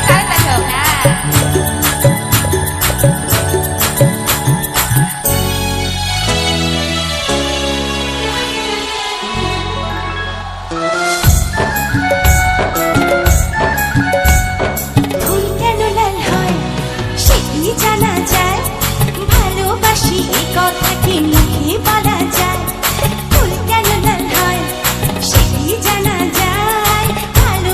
তাড়াতাড়ি হোক না। ফুল কেন লাল হয় সেটি জানা যায়, ভালোবাসি এ কথা কি মুখে বলা যায়? ফুল কেন লাল হয় সেটি জানা যায়, ভালো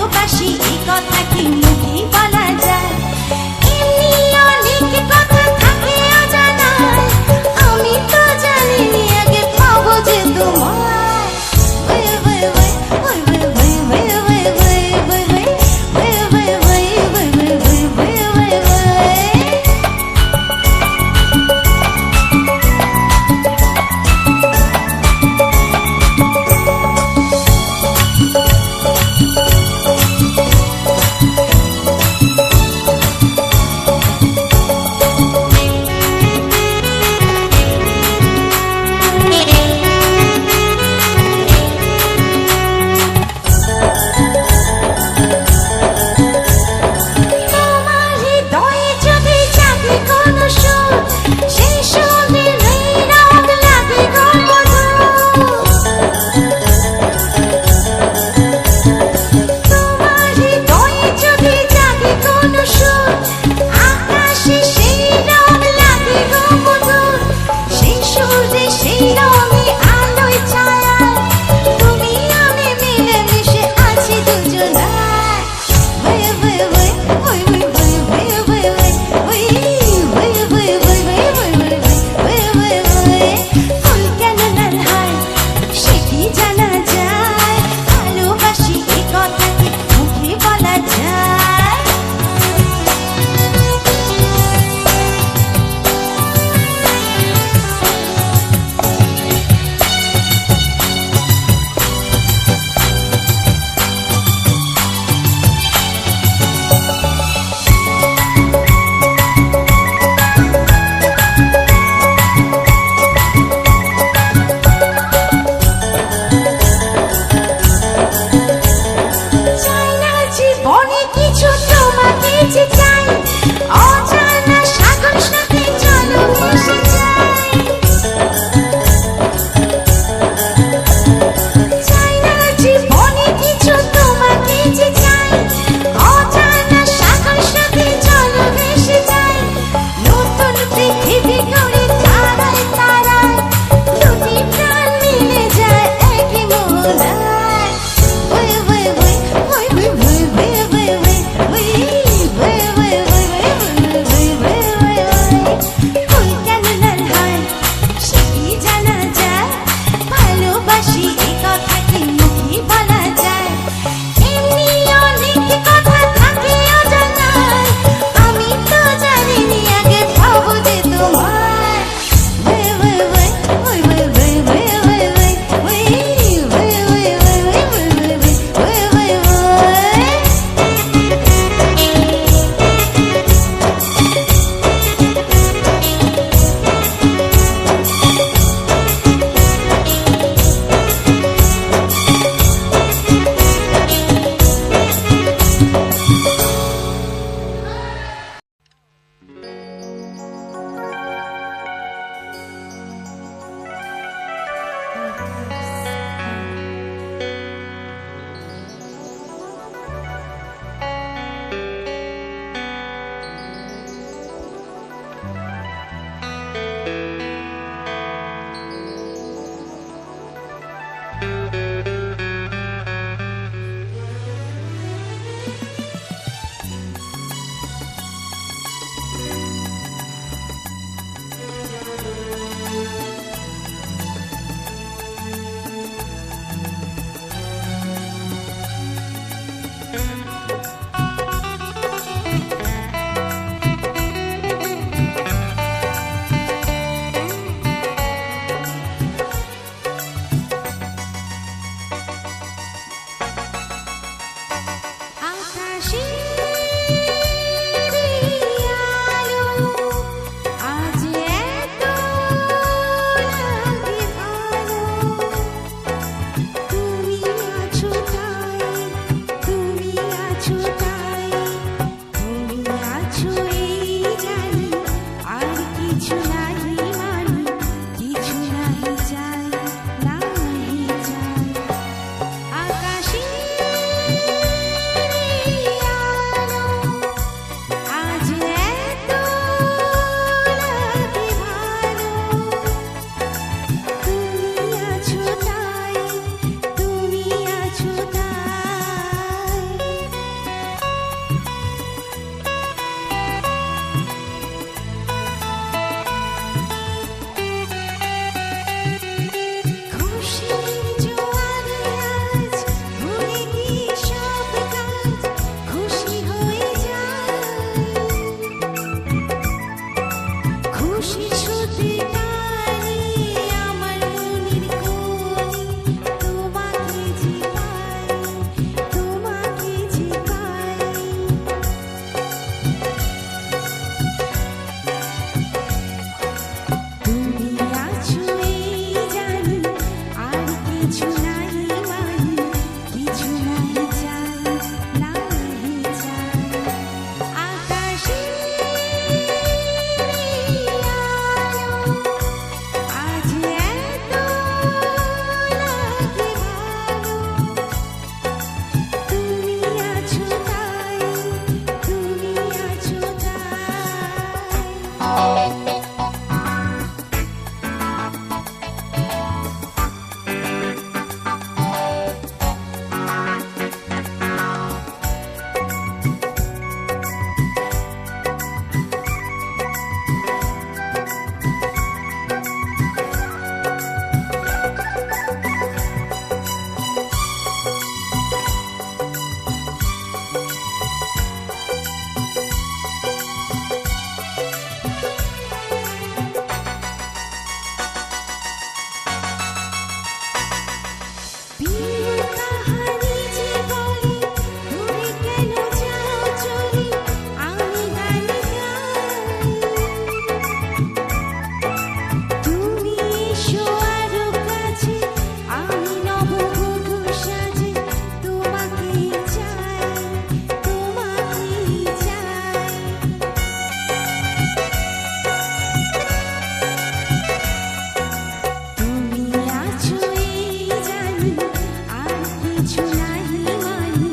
কিছু নাহি মানি,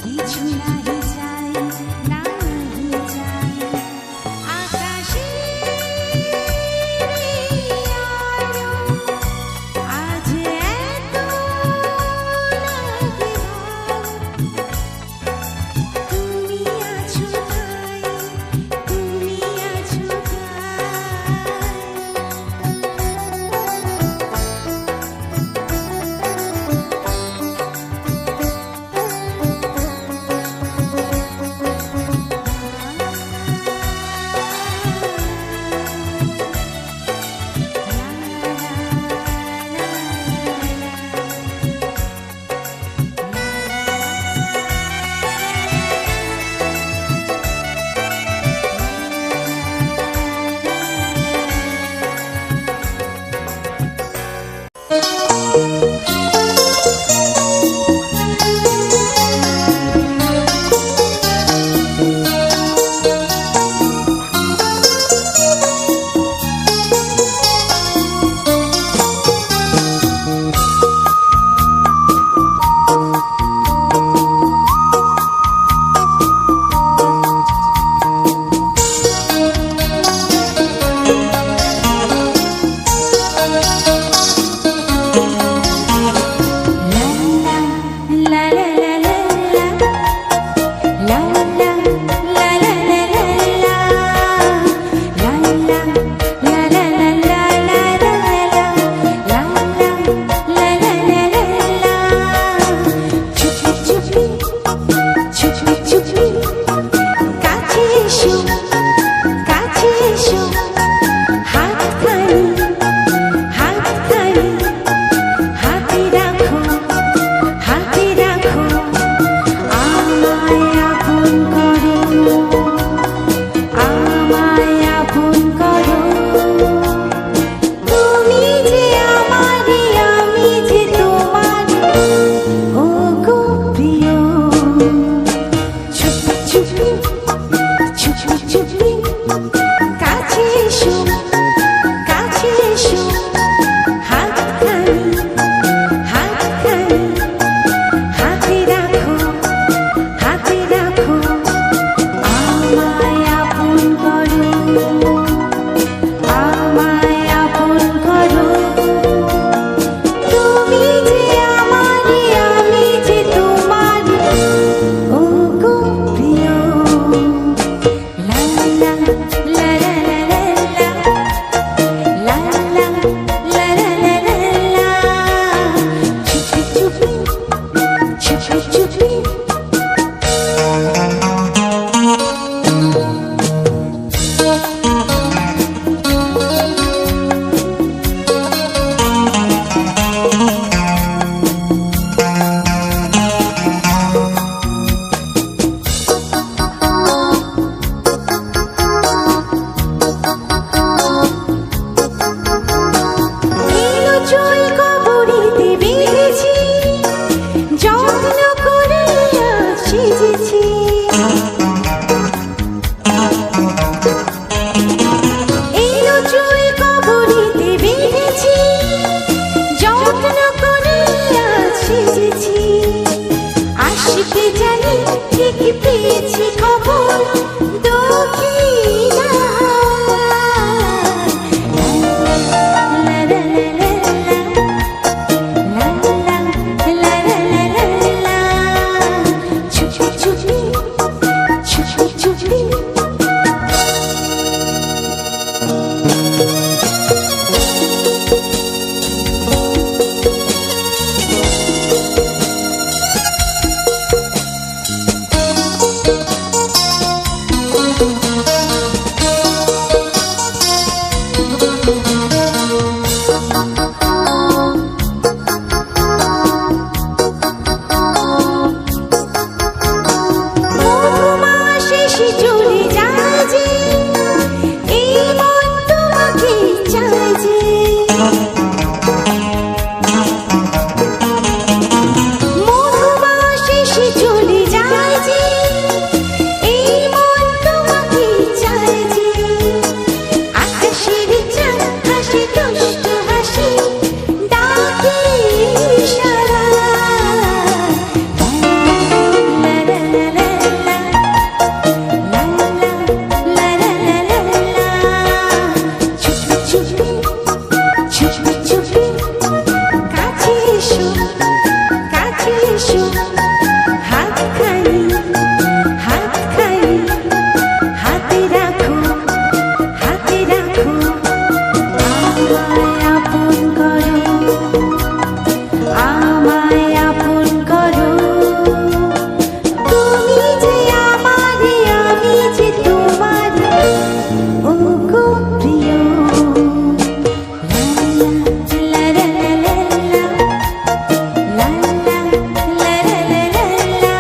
কিছু নাহি চাই, নাহি চাই। আকাশের আলো আজ এত লাগে ভালো, তুমি আছো তাই, তুমি আছো তাই। এসো হাতখানি হাতখানি হাতে রাখো আমায় আপন করো আমায় আপন করো তুমি যে আমারে আমি যে তোমার ও গো প্রিয় লা লা লা লা লা লা লা লা লা লা লা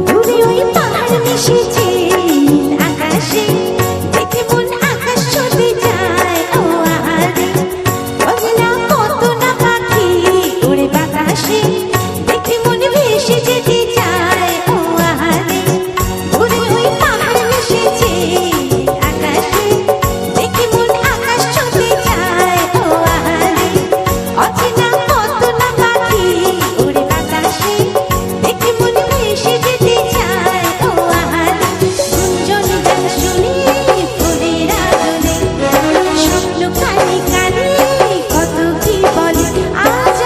দূরে ওই পাহাড় মিশেছে আকাশে দেখে মন আকাশ ছুঁতে যায় ও আহারে বজনা কত না পাখি উড়ে বাতাসে দেখে মন ভেসে যেতে চায় ও আহারে দূরে ওই পাহাড় মিশেছে আকাশে দেখে মন আকাশ ছুঁতে যায় ও আহারে অচেনা কত না পাখি উড়ে বাতাসে দেখে মন ভেসে যেতে চায় ও আহারে গুঞ্জন গান শুনি ফুলের আদরে স্বপ্ন কানে কানে কত কি বলে আজ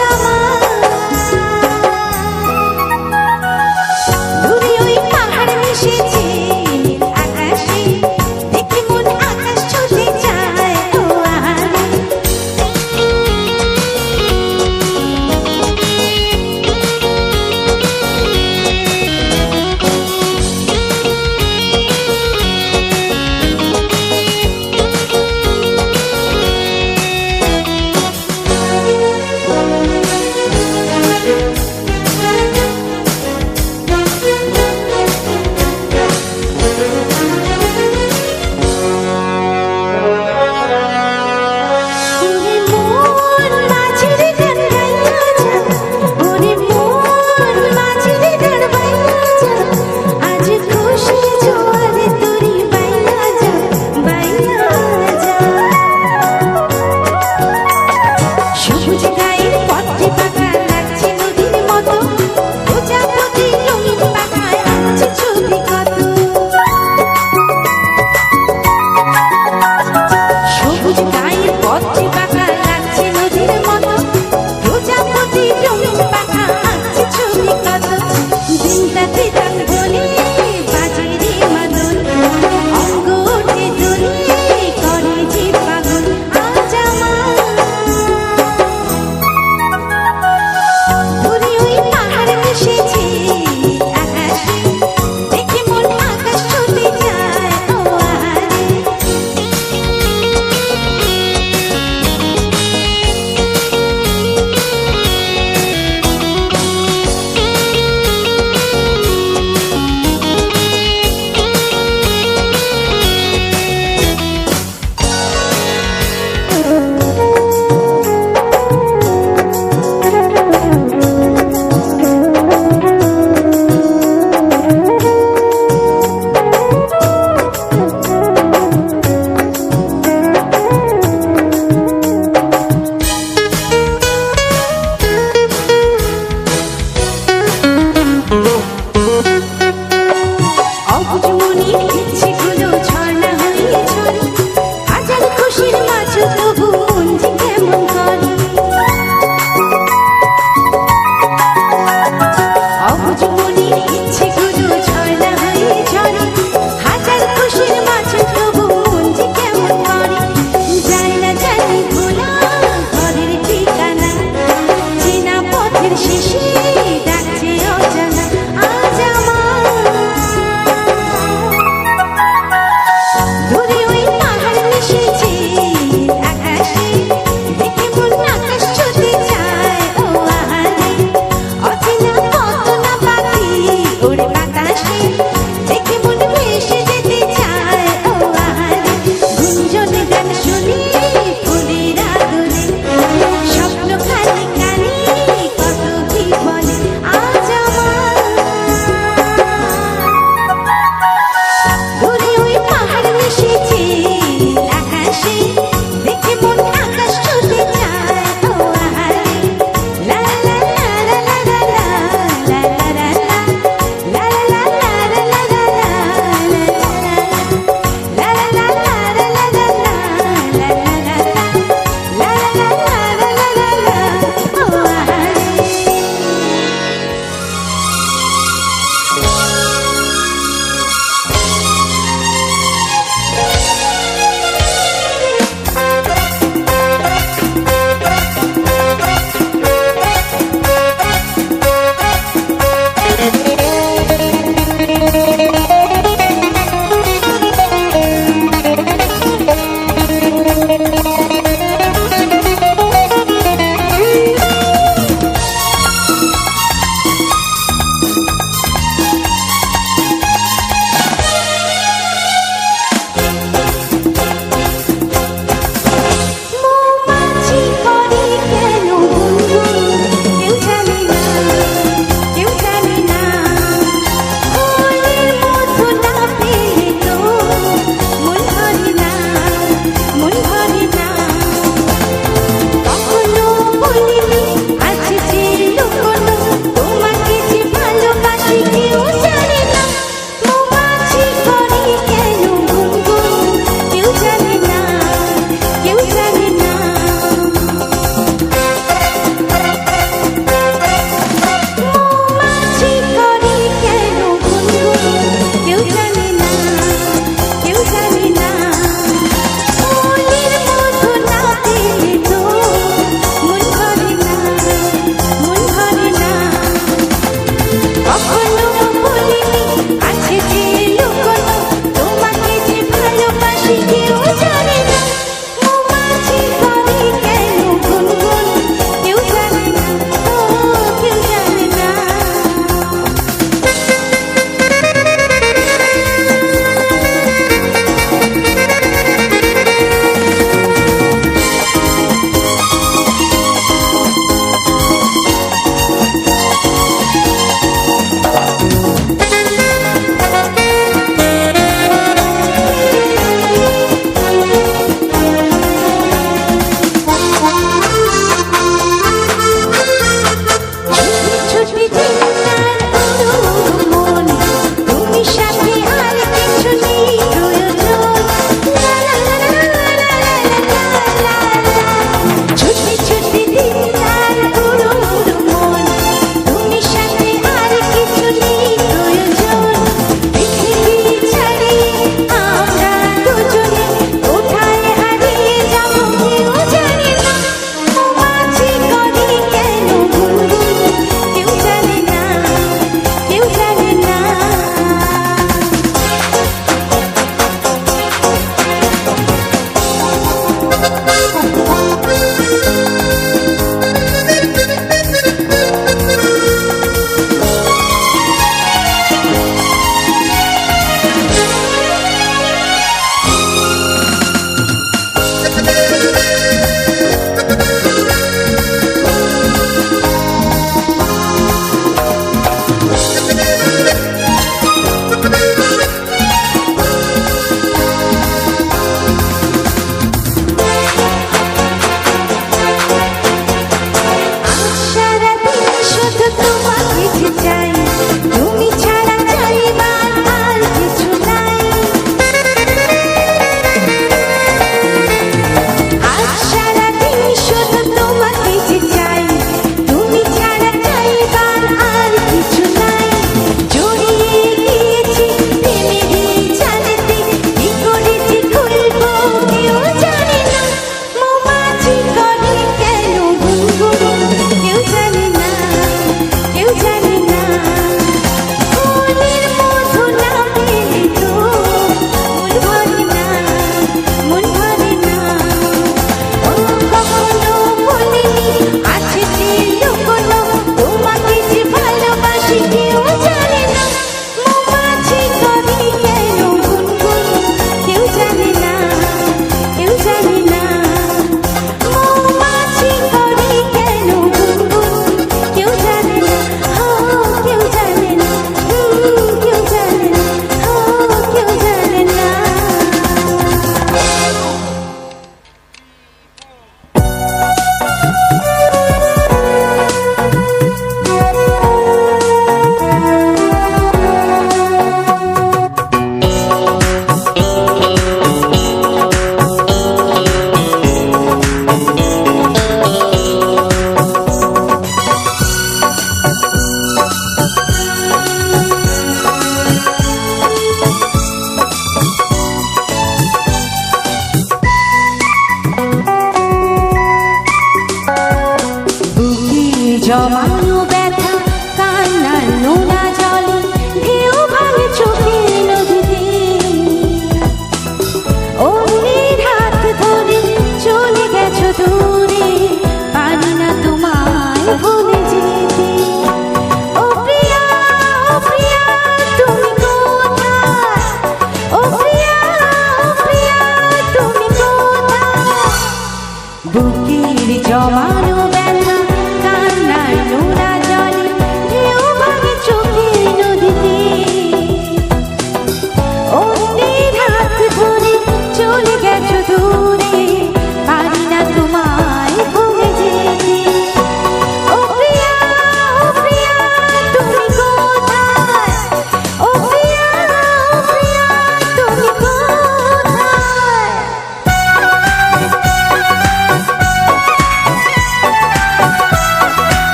দূরে ওই পাহাড় মিশেছে আকাশে দেখে মন আকাশ ছুঁতে চায় ও আহারে ওরে মন মাঝির গান গাইয়া যা ওরে মন মাঝির গান গাইয়া যা আজ খুশি জোয়ারে তোরি বাইয়া যা সবুজ গায়ের পথে পাকা লাগছে নদীর মতো প্রজাপতি রঙিন পাখায় আঁকছে ছবি কত সবুজ গায়ের পথে পাকা লাগছে নদীর মতো প্রজাপতি রঙিন পাখা আঁকছে ছবি কত দিনটাতে গান বলে বাজে রে মাদল অঙ্গ ওঠে দোলে করে যে পাগল আজ দূরে ওই পাহাড় মিশেছে আকাশে দেখে মন আকাশ ছুঁতে যায় ও আহারে অবুঝ মনের ইচ্ছেগুলো ঝর্ণা হয়ে ঝরে হাজার খুশির মাঝে তবু মন যে কেমন করে অবুঝ মনের ইচ্ছেগুলো ঝর্ণা হয়ে ঝরে হাজার খুশির মাঝে তবু মন যে কেমন করে যায় না জানি ভোলা ঘরের ঠিকানা চেনা পথের শেষে ডাকছে অজানা আজ দূরে ওই পাহাড় মিশেছে আকাশে দেখে মন আকাশ ছুঁতে চায় ও আহারে অচেনা কত না পাখি উড়ে বাতাসে দেখে মন ভেসে যেতে চায় ও আহারে গুঞ্জন গান শুনি ফুলের আদরে স্বপ্ন কানে কানে কত কি বলে আজ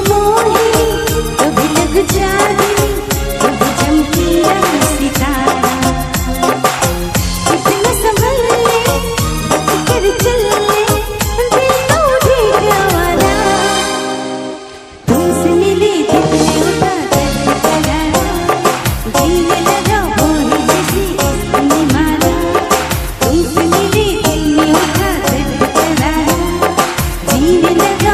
मोहिनी कभी लग जागनी कभी चमकी रंग सितारा कितना संभल ले बच कर चल ले दिल तो ठीक आवारा तुमसे मिले जितने उठा दर्द करारा जीने लगा वो ही जैसे इसने मारा तुमसे मिले दिल में उठा दर्द करारा जीने लगा